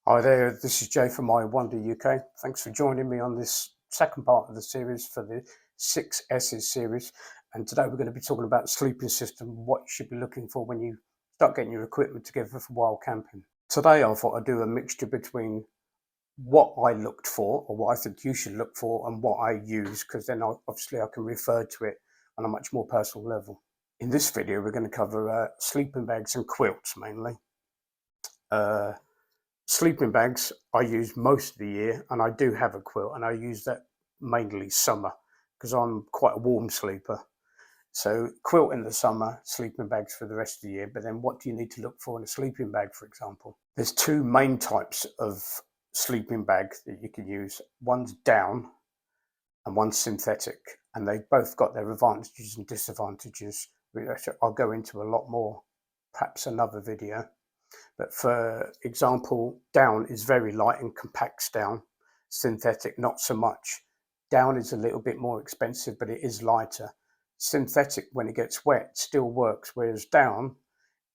Hi there, this is Jay from My Wonder UK. Thanks for joining me on this second part of the series for the 6S's series. And today we're going to be talking about sleeping system, what you should be looking for when you start getting your equipment together for wild camping. Today I thought I'd do a mixture between what I looked for, or what I think you should look for, and what I use, because then obviously I can refer to it on a much more personal level. In this video we're going to cover sleeping bags and quilts mainly. Sleeping bags I use most of the year, and I do have a quilt, and I use that mainly summer because I'm quite a warm sleeper. So quilt in the summer, sleeping bags for the rest of the year. But then what do you need to look for in a sleeping bag, for example? There's two main types of sleeping bag that you can use. One's down and one's synthetic, and they've both got their advantages and disadvantages, which I'll go into a lot more, perhaps another video. But for example, down is very light and compacts down. Synthetic, not so much. Down is a little bit more expensive, but it is lighter. Synthetic, when it gets wet, still works, whereas down,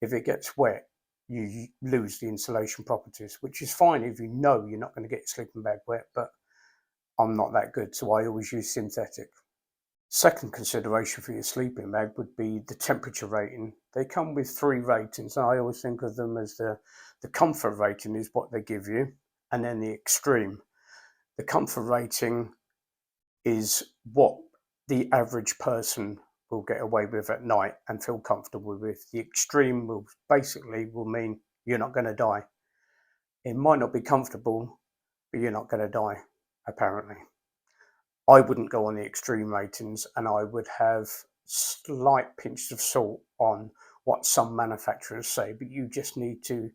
if it gets wet, you lose the insulation properties, which is fine if you know you're not going to get your sleeping bag wet, but I'm not that good, so I always use synthetic. Second consideration for your sleeping bag would be the temperature rating. They come with 3 ratings, and I always think of them as the comfort rating is what they give you, and then the extreme. The comfort rating is what the average person will get away with at night and feel comfortable with. The extreme will mean you're not going to die. It might not be comfortable, but you're not going to die, apparently. I wouldn't go on the extreme ratings, and I would have slight pinches of salt on what some manufacturers say, but you just need to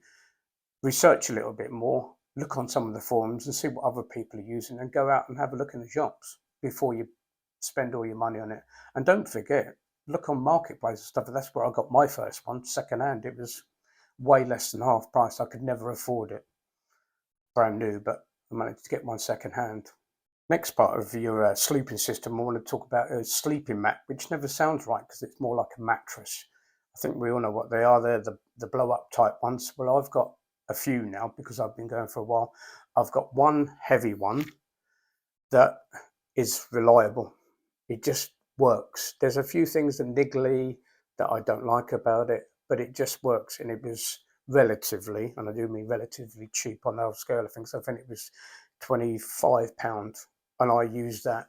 research a little bit more, look on some of the forums and see what other people are using, and go out and have a look in the shops before you spend all your money on it. And don't forget, look on Marketplace and stuff. That's where I got my first one, second hand. It was way less than half price. I could never afford it brand new, but I managed to get one second hand. Next part of your sleeping system, I want to talk about a sleeping mat, which never sounds right because it's more like a mattress. I think we all know what they are. They're the blow-up type ones. Well, I've got a few now because I've been going for a while. I've got one heavy one that is reliable. It just works. There's a few things that niggly that I don't like about it, but it just works, and it was relatively, and I do mean relatively cheap on the scale of things. I think it was £25, and I used that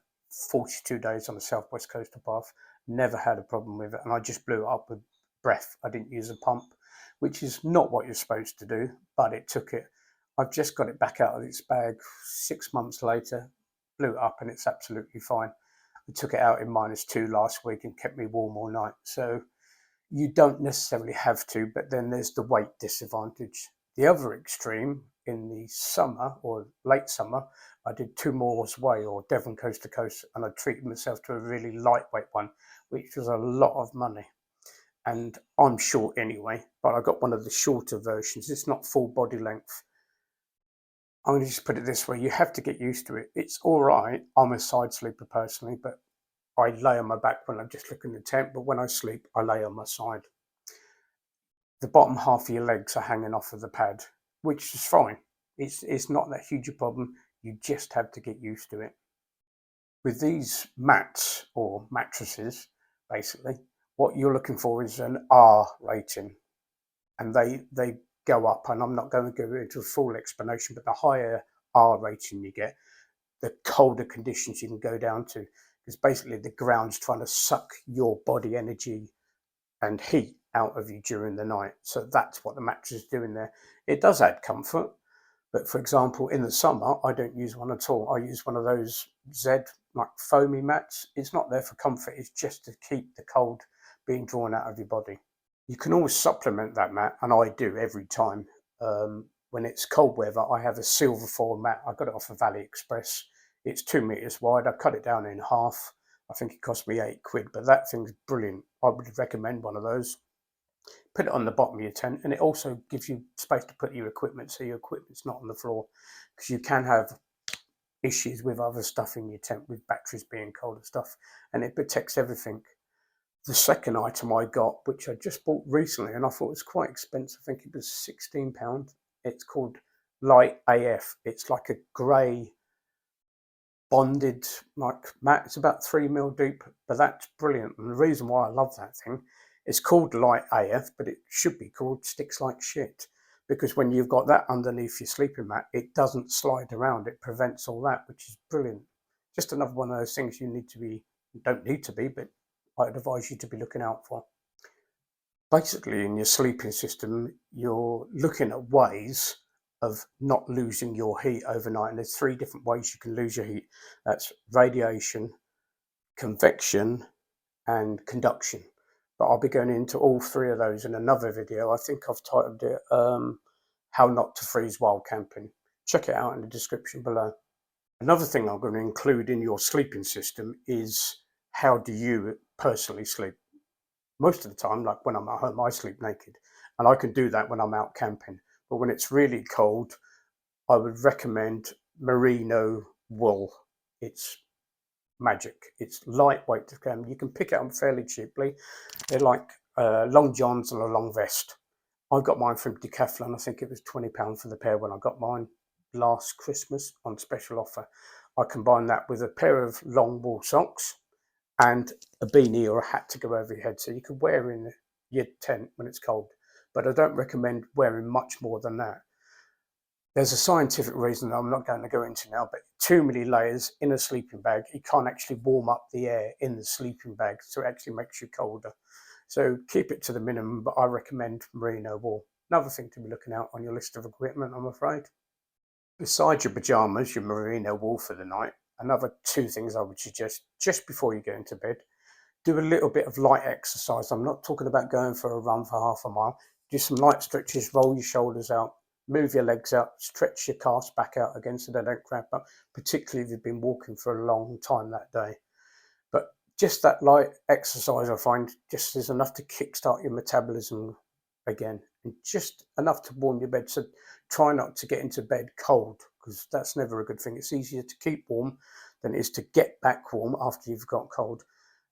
42 days on the southwest coast path. Never had a problem with it, and I just blew it up with breath. I didn't use a pump, which is not what you're supposed to do, but it took it. I've just got it back out of its bag 6 months later, blew it up, and it's absolutely fine. I took it out in -2 last week and kept me warm all night. So you don't necessarily have to, but then there's the weight disadvantage. The other extreme, in the summer or late summer, I did 2 Moors Way, or Devon coast to coast, and I treated myself to a really lightweight one, which was a lot of money. And I'm short anyway, but I got one of the shorter versions. It's not full body length. I'm going to just put it this way, you have to get used to it. It's all right. I'm a side sleeper personally, but I lay on my back when I'm just looking at the tent, but when I sleep, I lay on my side. The bottom half of your legs are hanging off of the pad, which is fine. It's not that huge a problem. You just have to get used to it. With these mats or mattresses, basically, what you're looking for is an R rating, and they go up. And I'm not going to go into a full explanation, but the higher R rating you get, the colder conditions you can go down to, because basically the ground's trying to suck your body energy and heat out of you during the night. So that's what the mattress is doing there. It does add comfort, but for example, in the summer, I don't use one at all. I use one of those Z like foamy mats. It's not there for comfort. It's just to keep the cold being drawn out of your body. You can always supplement that mat, and I do every time. When it's cold weather, I have a silver foil mat. I got it off of AliExpress. It's 2 meters wide. I cut it down in half. I think it cost me £8, but that thing's brilliant. I would recommend one of those. Put it on the bottom of your tent, and it also gives you space to put your equipment, so your equipment's not on the floor, because you can have issues with other stuff in your tent, with batteries being cold and stuff, and it protects everything. The second item I got, which I just bought recently, and I thought it was quite expensive, I think it was £16. It's called Light AF. It's like a grey bonded like mat. It's about 3 mil deep, but that's brilliant. And the reason why I love that thing, it's called Light AF, but it should be called Sticks Like Shit, because when you've got that underneath your sleeping mat, it doesn't slide around. It prevents all that, which is brilliant. Just another one of those things you don't need to be, but I'd advise you to be looking out for. Basically, in your sleeping system, you're looking at ways of not losing your heat overnight. And there's 3 different ways you can lose your heat. That's radiation, convection, and conduction. But I'll be going into all 3 of those in another video. I think I've titled it How Not to Freeze While Camping. Check it out in the description below. Another thing I'm going to include in your sleeping system is how do you personally sleep. Most of the time, like when I'm at home, I sleep naked, and I can do that when I'm out camping. But when it's really cold, I would recommend merino wool. It's magic. It's lightweight to come. You can pick it up fairly cheaply. They're like long johns and a long vest. I got mine from Decathlon. I think it was £20 for the pair when I got mine last Christmas on special offer. I combined that with a pair of long wool socks and a beanie or a hat to go over your head, so you can wear in your tent when it's cold. But I don't recommend wearing much more than that. There's a scientific reason that I'm not going to go into now, but too many layers in a sleeping bag, you can't actually warm up the air in the sleeping bag, so it actually makes you colder. So keep it to the minimum, but I recommend merino wool. Another thing to be looking out on your list of equipment, I'm afraid. Besides your pajamas, your merino wool for the night, another 2 things I would suggest just before you go into bed. Do a little bit of light exercise. I'm not talking about going for a run for half a mile. Do some light stretches, roll your shoulders out, move your legs out, stretch your calves back out again so they don't cramp up, particularly if you've been walking for a long time that day. But just that light exercise, I find, just is enough to kickstart your metabolism again, and just enough to warm your bed. So try not to get into bed cold, because that's never a good thing. It's easier to keep warm than it is to get back warm after you've got cold.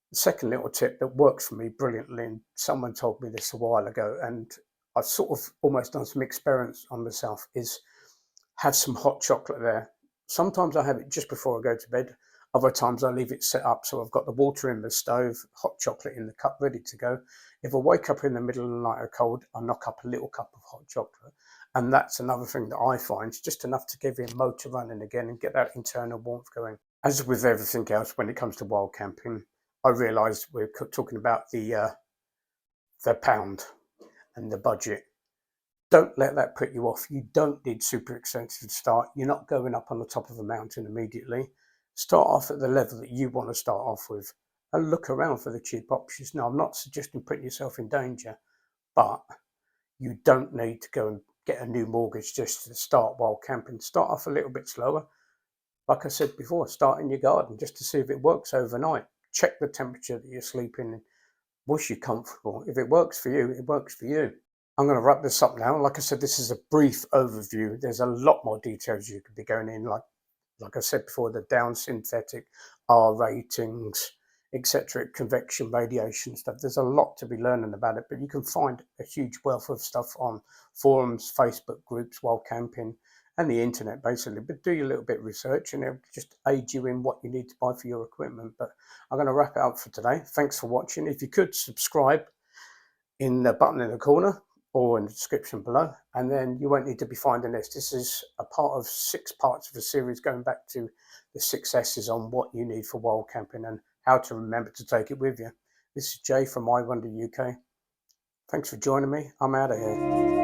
The second little tip that works for me brilliantly, and someone told me this a while ago, and I've sort of almost done some experiments on myself, is have some hot chocolate there. Sometimes I have it just before I go to bed. Other times I leave it set up so I've got the water in the stove, hot chocolate in the cup ready to go. If I wake up in the middle of the night or cold, I knock up a little cup of hot chocolate. And that's another thing that I find is just enough to give your motor running again and get that internal warmth going. As with everything else when it comes to wild camping, I realised we're talking about the pound and the budget. Don't let that put you off. You don't need super expensive to start. You're not going up on the top of a mountain immediately. Start off at the level that you want to start off with and look around for the cheap options. Now, I'm not suggesting putting yourself in danger, but you don't need to go and get a new mortgage just to start while camping. Start off a little bit slower. Like I said before, start in your garden just to see if it works overnight. Check the temperature that you're sleeping in. Was you comfortable? If it works for you, it works for you. I'm going to wrap this up now. Like I said, this is a brief overview. There's a lot more details you could be going in, like I said before, the down synthetic, R ratings, etc., convection, radiation stuff. There's a lot to be learning about it, but you can find a huge wealth of stuff on forums, Facebook groups, while camping, and the internet basically. But do your little bit of research and it'll just aid you in what you need to buy for your equipment. But I'm going to wrap it up for today. Thanks for watching. If you could subscribe in the button in the corner or in the description below, and then you won't need to be finding this. This is a part of 6 parts of a series going back to the 6 S's on what you need for wild camping and how to remember to take it with you. This is Jay from I Wonder UK. Thanks for joining me. I'm out of here.